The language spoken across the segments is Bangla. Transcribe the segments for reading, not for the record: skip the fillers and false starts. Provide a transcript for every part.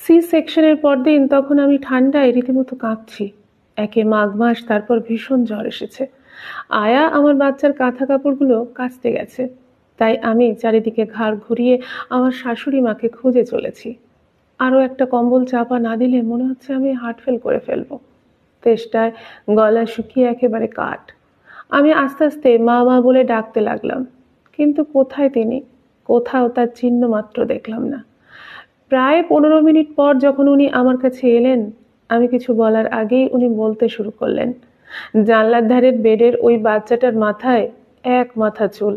সি সেকশনের পরদিন তখন আমি ঠান্ডায় রীতিমতো কাঁপছি। একে মাঘ মাস, তারপর ভীষণ জ্বর এসেছে। আয়া আমার বাচ্চার কাঁথা কাপড়গুলো কাচতে গেছে, তাই আমি চারিদিকে ঘাড় ঘুরিয়ে আমার শাশুড়ি মাকে খুঁজে চলেছি। আরও একটা কম্বল চাপা না দিলে মনে হচ্ছে আমি হার্টফেল করে ফেলবো। তেষ্টায় গলা শুকিয়ে একেবারে কাঠ। আমি আস্তে আস্তে মা মা বলে ডাকতে লাগলাম, কিন্তু কোথায় তিনি? কোথাও তার চিহ্ন মাত্র দেখলাম না। প্রায় 15 মিনিট পর যখন উনি আমার কাছে এলেন, আমি কিছু বলার আগেই উনি বলতে শুরু করলেন, জানলার ধারের বেডের ওই বাচ্চাটার মাথায় এক মাথা চুল,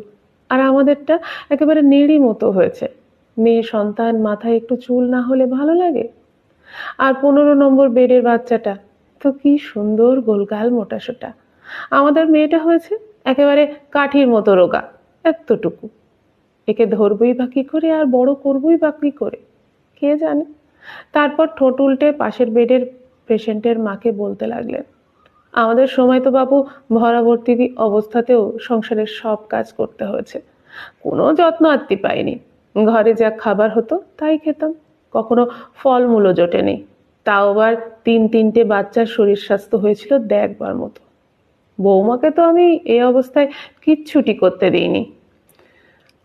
আর আমাদেরটা একেবারে নেড়ি মতো হয়েছে। মেয়ে সন্তান মাথায় একটু চুল না হলে ভালো লাগে? আর 15 নম্বর বেডের বাচ্চাটা তো কি সুন্দর গোলগাল মোটাসোটা। আমাদের মেয়েটা হয়েছে একেবারে কাঠির মতো রোগা, এতটুকু। একে ধরবই বা কি করে, আর বড় করবই বা কি করে, কে জানে। তারপর ঠোঁট উল্টে পাশের বেডের পেশেন্টের মাকে বলতে লাগলেন, আমাদের সময় তো বাবু ভরাভর্তি অবস্থাতেও সংসারের সব কাজ করতে হয়েছে, কোনো যত্ন আত্তি পাইনি। ঘরে যা খাবার হতো তাই খেতাম, কখনো ফলমূলও জোটেনি। তাও আবার তিনটে বাচ্চার শরীর স্বাস্থ্য হয়েছিল দেখবার মতো। বৌমাকে তো আমি এই অবস্থায় কিচ্ছুটি করতে দিইনি।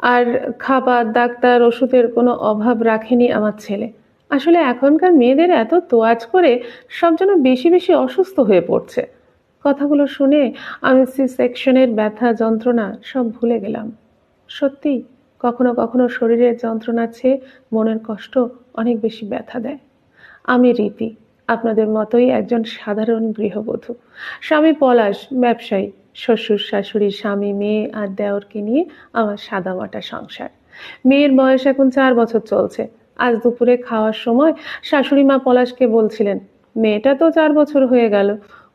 আর খাবার, ডাক্তার, ওষুধের কোনো অভাব রাখেনি আমার ছেলে। আসলে এখনকার মেয়েদের এত তোয়াজ করে সব যেন বেশি বেশি অসুস্থ হয়ে পড়ছে। কথাগুলো শুনে আমি সি সেকশনের ব্যথা যন্ত্রণা সব ভুলে গেলাম। সত্যি, কখনো কখনো শরীরের যন্ত্রণার চেয়ে মনের কষ্ট অনেক বেশি ব্যথা দেয়। আমি রীতি, আপনাদের মতোই একজন সাধারণ গৃহবধূ। স্বামী পলাশ ব্যবসায়ী, শ্বশুর শাশুড়ি স্বামী মেয়ে আর দেওরকে নিয়ে আমার সাদামাটা সংসার। মেয়ের বয়স এখন 4 বছর চলছে। আজ দুপুরে খাওয়ার সময় শাশুড়ি মা পলাশকে বলছিলেন, মেয়েটা তো 4 বছর হয়ে গেল,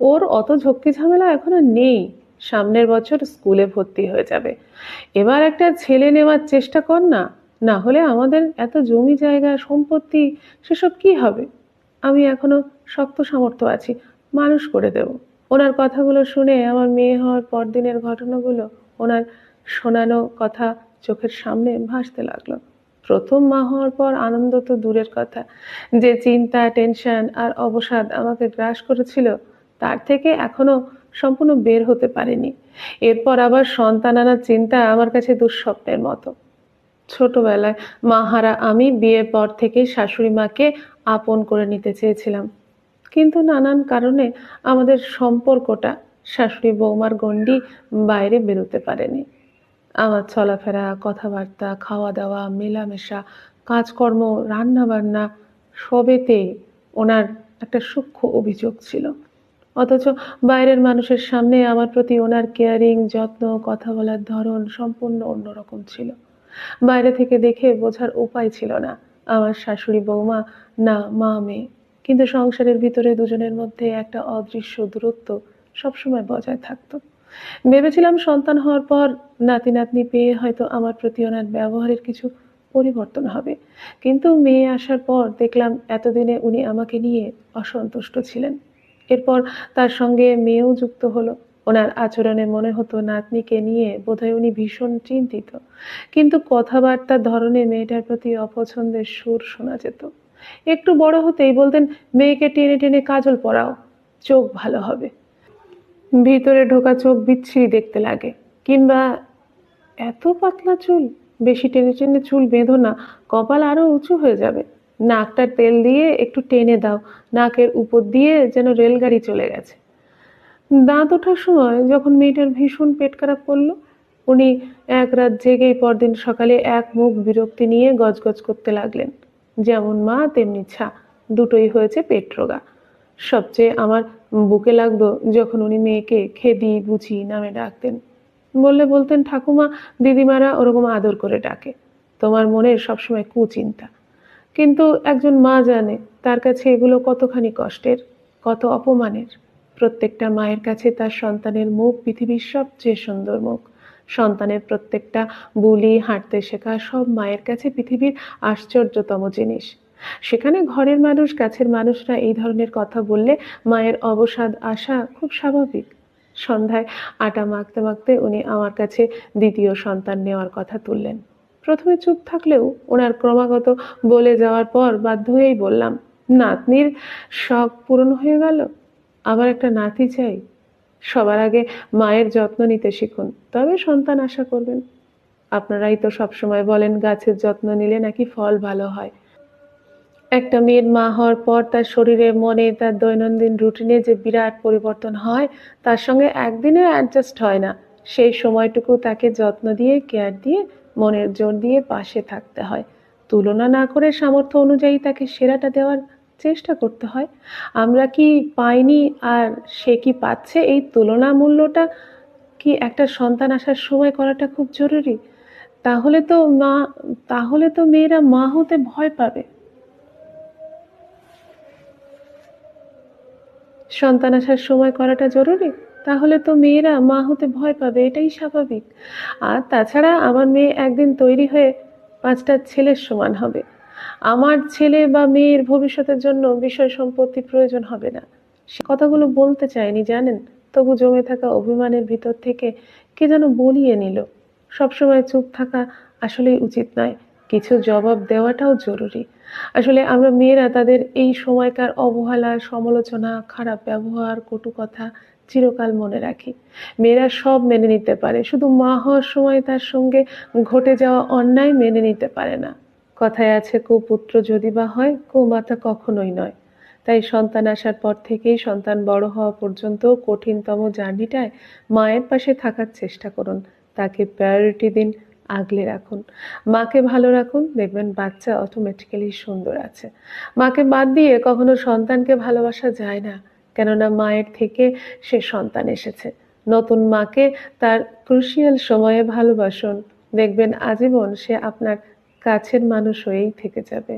ওর অত ঝক্কি ঝামেলা এখন আর নেই, সামনের বছর স্কুলে ভর্তি হয়ে যাবে। এবার একটা ছেলে নেওয়ার চেষ্টা কর না, না হলে আমাদের এত জমি জায়গা সম্পত্তি সেসব কি হবে? আমি এখনো শক্ত সামর্থ্য আছি, মানুষ করে দেব। ওনার কথাগুলো শুনে আমার মেয়ে হওয়ার পরদিনের ঘটনাগুলো, ওনার শোনানো কথা চোখের সামনে ভাসতে লাগলো। প্রথম মা হওয়ার পর আনন্দ তো দূরের কথা, যে চিন্তা, টেনশন আর অবসাদ আমাকে গ্রাস করেছিল, তার থেকে এখনো সম্পূর্ণ বের হতে পারিনি। এরপর আবার সন্তান আনার চিন্তা আমার কাছে দুঃস্বপ্নের মতো। ছোটবেলায় মাহারা আমি বিয়ের পর থেকেই শাশুড়ি মাকে আপন করে নিতে চেয়েছিলাম, কিন্তু নানান কারণে আমাদের সম্পর্কটা শাশুড়ি বৌমার গণ্ডি বাইরে বেরোতে পারেনি। আমার চলাফেরা, কথাবার্তা, খাওয়া দাওয়া, মেলামেশা, কাজকর্ম, রান্না বান্না সবেতেই ওনার একটা সূক্ষ্ম অভিযোগ ছিল। অথচ বাইরের মানুষের সামনে আমার প্রতি ওনার কেয়ারিং, যত্ন, কথা বলার ধরন সম্পূর্ণ অন্যরকম ছিল। বাইরে থেকে দেখে বোঝার উপায় ছিল না আমার শাশুড়ি বৌমা না মা মেয়ে, কিন্তু সংসারের ভিতরে দুজনের মধ্যে একটা অদৃশ্য দূরত্ব সবসময় বজায় থাকতো। ভেবেছিলাম সন্তান হওয়ার পর নাতি নাতনি পেয়ে হয়তো আমার প্রতি ওনার ব্যবহারের কিছু পরিবর্তন হবে, কিন্তু মেয়ে আসার পর দেখলাম এতদিনে উনি আমাকে নিয়ে অসন্তুষ্ট ছিলেন। এরপর তার সঙ্গে মেয়েও যুক্ত হলো। ওনার আচরণে মনে হতো নাতনিকে নিয়ে বোধহয় উনি ভীষণ চিন্তিত, কিন্তু কথাবার্তার ধরনে মেয়েটার প্রতি অপছন্দের সুর শোনা যেত। একটু বড় হতেই বলতেন, মেয়েকে টেনে টেনে কাজল পরাও, চোখ ভালো হবে। ভিতরে ঢোকা চোখ বিচ্ছিরি দেখতে লাগে। কিংবা এত পাতলা চুল, বেশি টেনে টেনে চুল বেঁধো না, কপাল আরো উঁচু হয়ে যাবে। নাকটা তেল দিয়ে একটু টেনে দাও, নাকের উপর দিয়ে যেন রেলগাড়ি চলে গেছে। দাঁত ওঠার সময় যখন মেয়েটার ভীষণ পেট খারাপ করলো, উনি এক রাত জেগেই পরদিন সকালে এক মুখ বিরক্তি নিয়ে গজগজ করতে লাগলেন, যেমন মা তেমনি ছা, দুটোই হয়েছে পেট রোগা। সবচেয়ে আমার বুকে লাগতো যখন উনি মেয়েকে খেদি বুঝি নামে ডাকতেন। বলতেন, ঠাকুমা দিদিমারা ওরকম আদর করে ডাকে, তোমার মনে সবসময় কুচিন্তা। কিন্তু একজন মা জানে তার কাছে এগুলো কতখানি কষ্টের, কত অপমানের। প্রত্যেকটা মায়ের কাছে তার সন্তানের মুখ পৃথিবীর সবচেয়ে সুন্দর মুখ। সন্তানের প্রত্যেকটা বুলি, হাঁটতে শেখা সব মায়ের কাছে পৃথিবীর আশ্চর্যতম জিনিস। সেখানে ঘরের মানুষ, কাছের মানুষরা এই ধরনের কথা বললে মায়ের অবসাদ আসা খুব স্বাভাবিক। সন্ধ্যায় আটা মাখতে মাখতে উনি আমার কাছে দ্বিতীয় সন্তান নেওয়ার কথা তুললেন। প্রথমে চুপ থাকলেও ওনার ক্রমাগত বলে যাওয়ার পর বাধ্য হয়েই বললাম, নাতনির শখ পূরণ হয়ে গেল, আবার একটা নাতি চাই। সবার আগে মায়ের যত্ন নিতে শিখুন, তবে সন্তান আশা করবেন। আপনারাই তো সবসময় বলেন গাছের যত্ন নিলে নাকি ফল ভালো হয়। একটা মেয়ের মা হওয়ার পর তার শরীরে, মনে, তার দৈনন্দিন রুটিনে যে বিরাট পরিবর্তন হয়, তার সঙ্গে একদিনে অ্যাডজাস্ট হয় না। সেই সময়টুকু তাকে যত্ন দিয়ে, কেয়ার দিয়ে, মনের জোর দিয়ে পাশে থাকতে হয়। তুলনা না করে সামর্থ্য অনুযায়ী তাকে সেরাটা দেওয়ার চেষ্টা করতে হয়। আমরা কি পাইনি আর সে কি পাচ্ছে, এই তুলনা মূল্যটা কি একটা সন্তান আসার সময় করাটা খুব জরুরি। তাহলে তো মা তাহলে তো মেয়েরা মা হতে ভয় পাবে। সন্তান আসার সময় করাটা জরুরি, তাহলে তো মেয়েরা মা হতে ভয় পাবে, এটাই স্বাভাবিক। আর তাছাড়া আমার মেয়ে একদিন তৈরি হয়ে 5টা ছেলের সমান হবে। আমার ছেলে বা মেয়ের ভবিষ্যতের জন্য বিষয় সম্পত্তি প্রয়োজন হবে না। সে কথাগুলো বলতে চায়নি জানেন, তবু জমে থাকা অভিমানের ভিতর থেকে কে যেন বলিয়ে নিল। সবসময় চুপ থাকা আসলেই উচিত নয়, কিছু জবাব দেওয়াটাও জরুরি। আসলে আমরা মেয়েরা তাদের এই সময়কার অবহেলা, সমালোচনা, খারাপ ব্যবহার, কটু কথা চিরকাল মনে রাখি। মেয়েরা সব মেনে নিতে পারে, শুধু মা হওয়ার সময় তার সঙ্গে ঘটে যাওয়া অন্যায় মেনে নিতে পারে না। কথায় আছে, কুপুত্র যদি বা হয়, কুমাতা কখনোই নয়। তাই সন্তান আসার পর থেকেই সন্তান বড় হওয়া পর্যন্ত কঠিনতম জার্নিটায় মায়ের পাশে থাকার চেষ্টা করুন। তাকে প্রায়োরিটি দিন, আগলে রাখুন। মাকে ভালো রাখুন, দেখবেন বাচ্চা অটোমেটিক্যালি সুন্দর আছে। মাকে বাদ দিয়ে কখনো সন্তানকে ভালোবাসা যায় না, কেননা মায়ের থেকে সে সন্তান এসেছে। নতুন মাকে তার ক্রুশিয়াল সময়ে ভালোবাসুন, দেখবেন আজীবন সে আপনার কাছের মানুষ হয়েই থেকে যাবে।